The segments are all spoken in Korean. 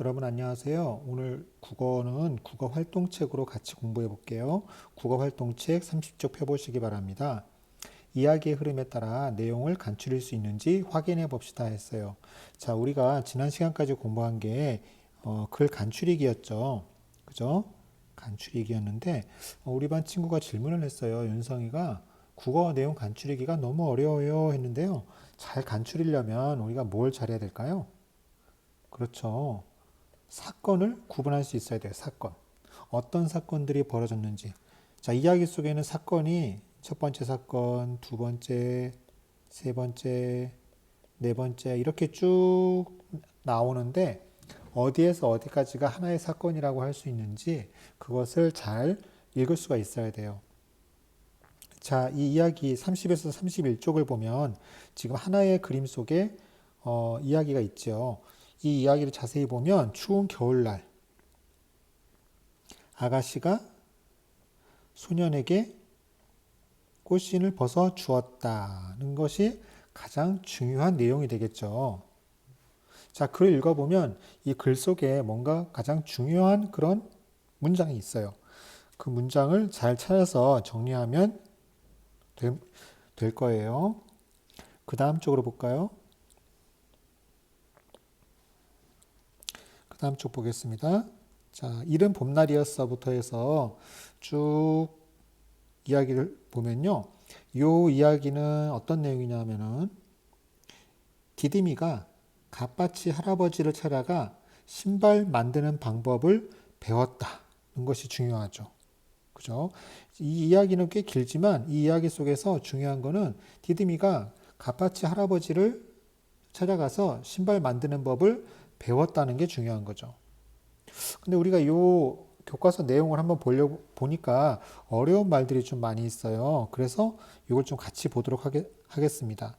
여러분 안녕하세요. 오늘 국어는 국어 활동책으로 같이 공부해 볼게요. 국어 활동책 30쪽 펴보시기 바랍니다. 이야기의 흐름에 따라 내용을 간추릴 수 있는지 확인해 봅시다 했어요. 자, 우리가 지난 시간까지 공부한 게 글 간추리기였죠. 그죠? 간추리기였는데 우리 반 친구가 질문을 했어요. 윤성이가 국어 내용 간추리기가 너무 어려워요 했는데요. 잘 간추리려면 우리가 뭘 잘해야 될까요? 그렇죠. 사건을 구분할 수 있어야 돼요. 사건. 어떤 사건들이 벌어졌는지. 자, 이야기 속에는 사건이 첫 번째 사건, 두 번째, 세 번째, 네 번째 이렇게 쭉 나오는데 어디에서 어디까지가 하나의 사건이라고 할 수 있는지 그것을 잘 읽을 수가 있어야 돼요. 자, 이 이야기 30에서 31쪽을 보면 지금 하나의 그림 속에 이야기가 있죠. 이 이야기를 자세히 보면 추운 겨울날 아가씨가 소년에게 꽃신을 벗어 주었다는 것이 가장 중요한 내용이 되겠죠. 자, 글을 읽어보면 이 글 속에 뭔가 가장 중요한 그런 문장이 있어요. 그 문장을 잘 찾아서 정리하면 될 거예요. 그 다음 쪽으로 볼까요? 그 다음 쪽 보겠습니다. 자, 이른 봄날이었어부터 해서 쭉 이야기를 보면요. 요 이야기는 어떤 내용이냐면은 디디미가 갓바치 할아버지를 찾아가 신발 만드는 방법을 배웠다는 것이 중요하죠. 그죠? 이 이야기는 꽤 길지만 이 이야기 속에서 중요한 거는 디디미가 갓바치 할아버지를 찾아가서 신발 만드는 법을 배웠다는 게 중요한 거죠. 근데 우리가 요 교과서 내용을 한번 보니까 어려운 말들이 좀 많이 있어요. 그래서 이걸 좀 같이 보도록 하겠습니다.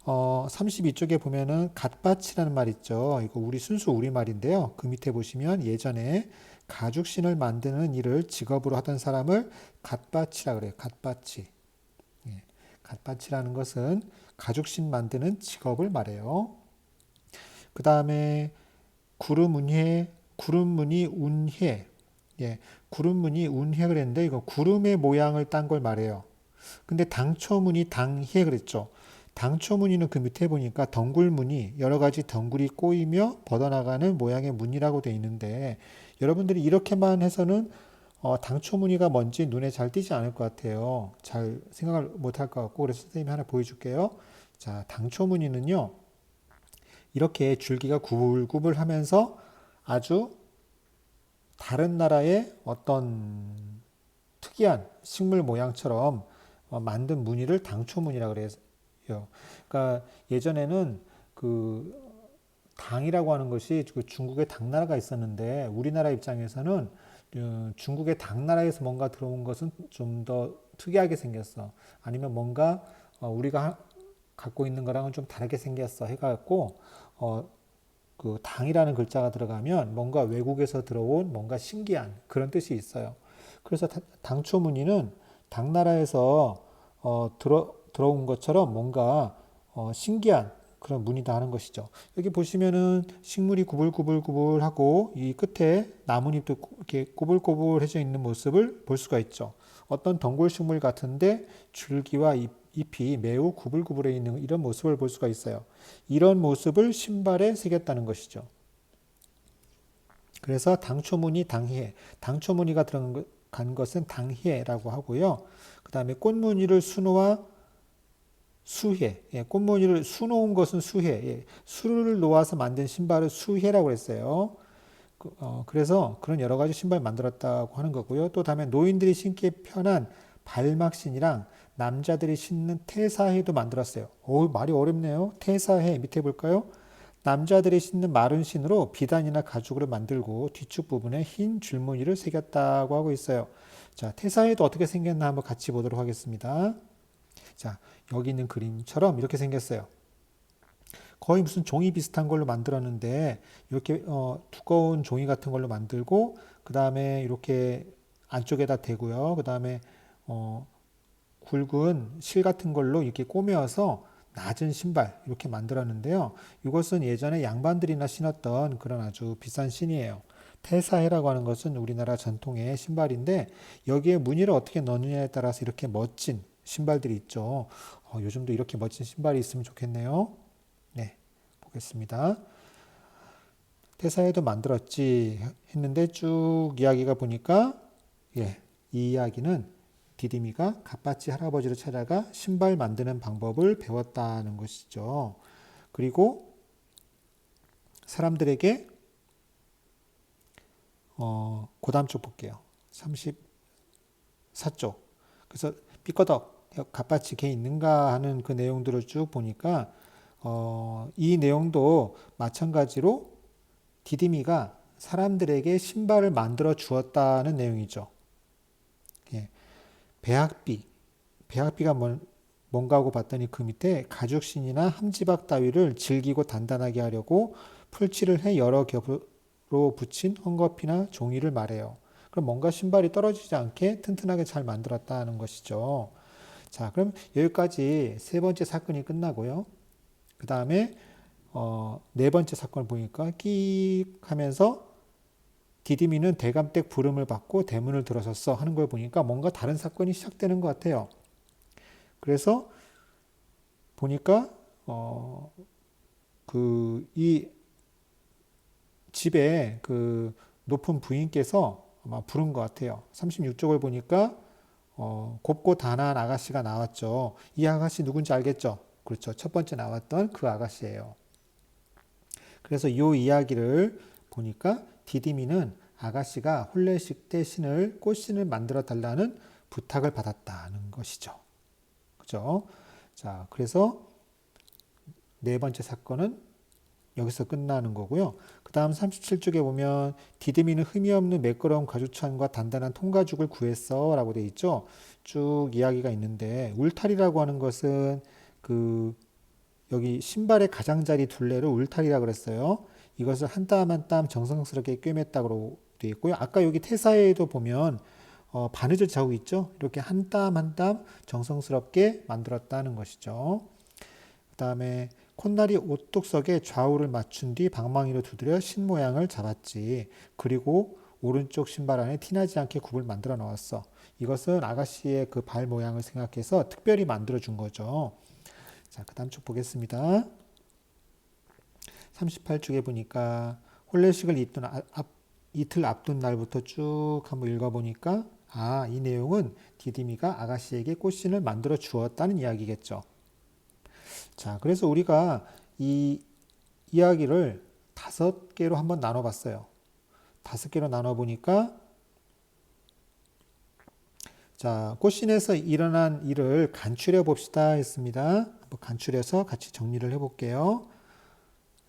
32쪽에 보면은 갓밭이라는 말 있죠. 이거 우리 순수 우리말인데요. 그 밑에 보시면 예전에 가죽신을 만드는 일을 직업으로 하던 사람을 갓밭이라 그래요. 갓밭이. 예. 갓밭이라는 것은 가죽신 만드는 직업을 말해요. 그 다음에 구름운해, 구름무늬 운해. 예, 구름무늬 운해 그랬는데 이거 구름의 모양을 딴 걸 말해요. 근데 당초무늬 당해 그랬죠. 당초무늬는 그 밑에 보니까 덩굴무늬, 여러 가지 덩굴이 꼬이며 벗어나가는 모양의 무늬라고 돼 있는데 여러분들이 이렇게만 해서는 당초무늬가 뭔지 눈에 잘 띄지 않을 것 같아요. 잘 생각을 못 할 것 같고 그래서 선생님이 하나 보여줄게요. 자, 당초무늬는요. 이렇게 줄기가 구불구불 하면서 아주 다른 나라의 어떤 특이한 식물 모양처럼 만든 무늬를 당초무늬라 그래요. 그러니까 예전에는 그 당이라고 하는 것이 그 중국의 당나라가 있었는데 우리나라 입장에서는 중국의 당나라에서 뭔가 들어온 것은 좀 더 특이하게 생겼어. 아니면 뭔가 우리가 갖고 있는 거랑은 좀 다르게 생겼어 해갖고 그 당이라는 글자가 들어가면 뭔가 외국에서 들어온 뭔가 신기한 그런 뜻이 있어요. 그래서 당초무늬는 당나라에서 들어온 것처럼 뭔가 신기한 그런 무늬다 하는 것이죠. 여기 보시면은 식물이 구불구불구불하고 이 끝에 나뭇잎도 이렇게 꼬불꼬불해져 있는 모습을 볼 수가 있죠. 어떤 덩굴 식물 같은데 줄기와 잎이 매우 구불구불해 있는 이런 모습을 볼 수가 있어요. 이런 모습을 신발에 새겼다는 것이죠. 그래서 당초무늬 당해, 당초무늬가 들어간 것은 당해라고 하고요. 그 다음에 꽃무늬를 수놓아 수해, 예, 꽃무늬를 수놓은 것은 수해, 예, 수를 놓아서 만든 신발을 수해라고 했어요. 그래서 그런 여러 가지 신발 만들었다고 하는 거고요. 또 다음에 노인들이 신기 편한 발막신이랑 남자들이 신는 태사해도 만들었어요. 오, 말이 어렵네요. 태사해 밑에 볼까요? 남자들이 신는 마른 신으로 비단이나 가죽으로 만들고 뒤축 부분에 흰 줄무늬를 새겼다고 하고 있어요. 자, 태사해도 어떻게 생겼나 한번 같이 보도록 하겠습니다. 자, 여기 있는 그림처럼 이렇게 생겼어요. 거의 무슨 종이 비슷한 걸로 만들었는데 이렇게 두꺼운 종이 같은 걸로 만들고 그 다음에 이렇게 안쪽에다 대고요. 그 다음에 굵은 실 같은 걸로 이렇게 꼬매어서 낮은 신발 이렇게 만들었는데요. 이것은 예전에 양반들이나 신었던 그런 아주 비싼 신이에요. 태사해라고 하는 것은 우리나라 전통의 신발인데 여기에 무늬를 어떻게 넣느냐에 따라서 이렇게 멋진 신발들이 있죠. 요즘도 이렇게 멋진 신발이 있으면 좋겠네요. 네, 보겠습니다. 태사해도 만들었지 했는데 쭉 이야기가 보니까 예, 이 이야기는 디디미가 갓바치 할아버지를 찾아가 신발 만드는 방법을 배웠다는 것이죠. 그리고 사람들에게 그 다음 쪽 볼게요. 34쪽. 그래서 삐꺼덕 갓바치 걔 있는가 하는 그 내용들을 쭉 보니까 이 내용도 마찬가지로 디디미가 사람들에게 신발을 만들어 주었다는 내용이죠. 예. 배학비가 뭔가 하고 봤더니 그 밑에 가죽신이나 함지박 따위를 질기고 단단하게 하려고 풀칠을 해 여러 겹으로 붙인 헝겊이나 종이를 말해요. 그럼 뭔가 신발이 떨어지지 않게 튼튼하게 잘 만들었다는 것이죠. 자, 그럼 여기까지 세 번째 사건이 끝나고요. 그 다음에 네 번째 사건을 보니까 끽 하면서 디디미는 대감댁 부름을 받고 대문을 들어섰어 하는 걸 보니까 뭔가 다른 사건이 시작되는 것 같아요. 그래서 보니까 이 집에 그 높은 부인께서 아마 부른 것 같아요. 36쪽을 보니까 곱고 단아한 아가씨가 나왔죠. 이 아가씨 누군지 알겠죠? 그렇죠. 첫 번째 나왔던 그 아가씨예요. 그래서 이 이야기를 보니까 디디미는 아가씨가 혼례식 때 꽃신을 만들어 달라는 부탁을 받았다는 것이죠. 그죠? 자, 그래서 네 번째 사건은 여기서 끝나는 거고요. 그 다음 37쪽에 보면 디디미는 흠이 없는 매끄러운 가죽천과 단단한 통가죽을 구했어 라고 돼 있죠. 쭉 이야기가 있는데 울타리라고 하는 것은 여기 신발의 가장자리 둘레를 울타리라 그랬어요. 이것을 한 땀 한 땀 정성스럽게 꿰맸다고 되어 있고요. 아까 여기 태사에도 보면 바느질 자국 있죠. 이렇게 한 땀 한 땀 정성스럽게 만들었다는 것이죠. 그 다음에 콧날이 오뚝석에 좌우를 맞춘 뒤 방망이로 두드려 신 모양을 잡았지. 그리고 오른쪽 신발 안에 티나지 않게 굽을 만들어 넣었어. 이것은 아가씨의 그 발 모양을 생각해서 특별히 만들어 준 거죠. 자, 그 다음 쪽 보겠습니다. 38쪽에 보니까 혼례식을 이틀 앞둔 날부터 쭉 한번 읽어보니까 이 내용은 디디미가 아가씨에게 꽃신을 만들어 주었다는 이야기겠죠. 자, 그래서 우리가 이 이야기를 5개로 한번 나눠봤어요. 5개로 나눠보니까 자, 꽃신에서 일어난 일을 간추려 봅시다 했습니다. 한번 간추려서 같이 정리를 해볼게요.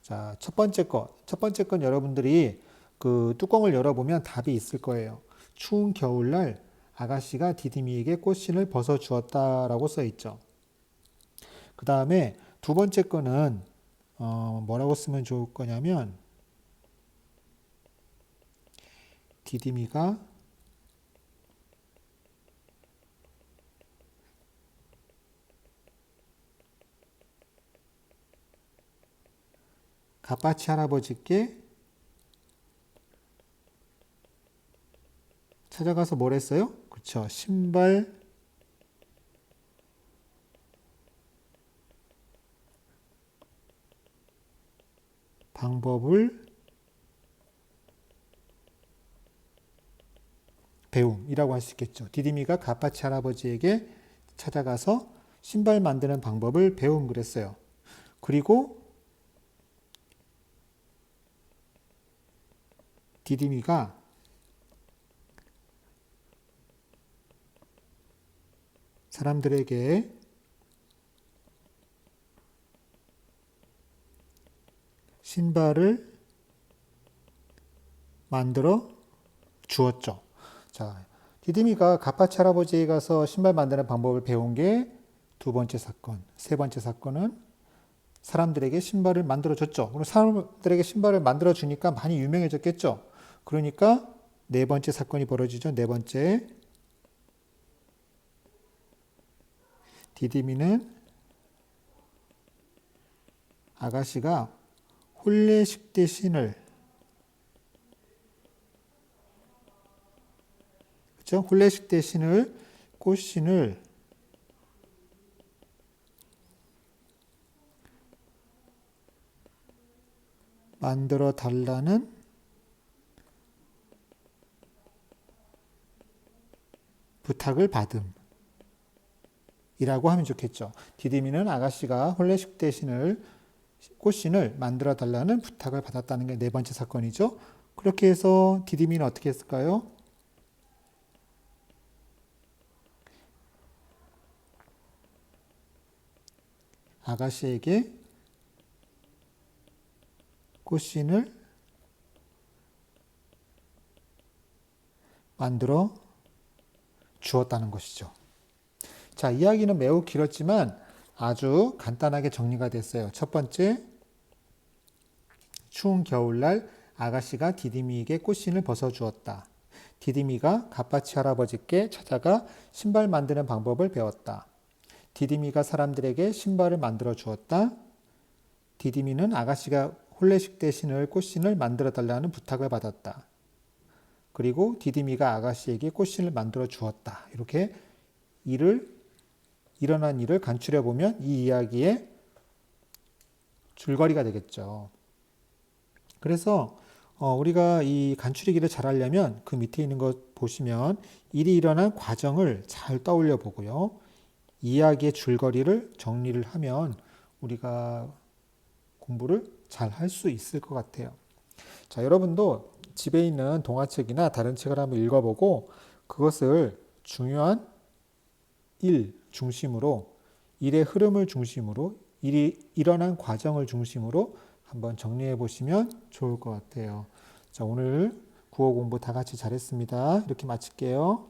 자, 첫 번째 건 여러분들이 그 뚜껑을 열어보면 답이 있을 거예요. 추운 겨울날 아가씨가 디디미에게 꽃신을 벗어 주었다라고 써 있죠. 그 다음에 두 번째 거는 뭐라고 쓰면 좋을 거냐면 디디미가 갓바치 할아버지께 찾아가서 뭘 했어요? 그렇죠. 신발 방법을 배움이라고 할 수 있겠죠. 디디미가 갓바치 할아버지에게 찾아가서 신발 만드는 방법을 배움 그랬어요. 그리고 디디미가 사람들에게 신발을 만들어 주었죠. 자, 디디미가 갓바치 할아버지에 가서 신발 만드는 방법을 배운 게 두 번째 사건. 세 번째 사건은 사람들에게 신발을 만들어 줬죠. 그럼 사람들에게 신발을 만들어 주니까 많이 유명해졌겠죠. 그러니까 네 번째 사건이 벌어지죠. 네 번째. 디디미는 아가씨가 혼례식대 신을, 그렇죠? 혼례식대 신을, 꽃신을 만들어 달라는 부탁을 받음 이라고 하면 좋겠죠. 디디미는 아가씨가 혼례식대 신을, 꽃신을 만들어 달라는 부탁을 받았다는 게 네 번째 사건이죠. 그렇게 해서 디디미는 어떻게 했을까요? 아가씨에게 꽃신을 만들어 주었다는 것이죠. 자, 이야기는 매우 길었지만 아주 간단하게 정리가 됐어요. 첫 번째, 추운 겨울날 아가씨가 디디미에게 꽃신을 벗어주었다. 디디미가 갓바치 할아버지께 찾아가 신발 만드는 방법을 배웠다. 디디미가 사람들에게 신발을 만들어 주었다. 디디미는 아가씨가 혼례식 대신을 꽃신을 만들어 달라는 부탁을 받았다. 그리고 디디미가 아가씨에게 꽃신을 만들어 주었다. 이렇게 일어난 일을 간추려 보면 이 이야기의 줄거리가 되겠죠. 그래서 우리가 이 간추리기를 잘 하려면 그 밑에 있는 것 보시면 일이 일어난 과정을 잘 떠올려 보고요. 이야기의 줄거리를 정리를 하면 우리가 공부를 잘 할 수 있을 것 같아요. 자, 여러분도 집에 있는 동화책이나 다른 책을 한번 읽어보고 그것을 중요한 일 중심으로, 일의 흐름을 중심으로, 일이 일어난 과정을 중심으로 한번 정리해 보시면 좋을 것 같아요. 자, 오늘 국어 공부 다 같이 잘했습니다. 이렇게 마칠게요.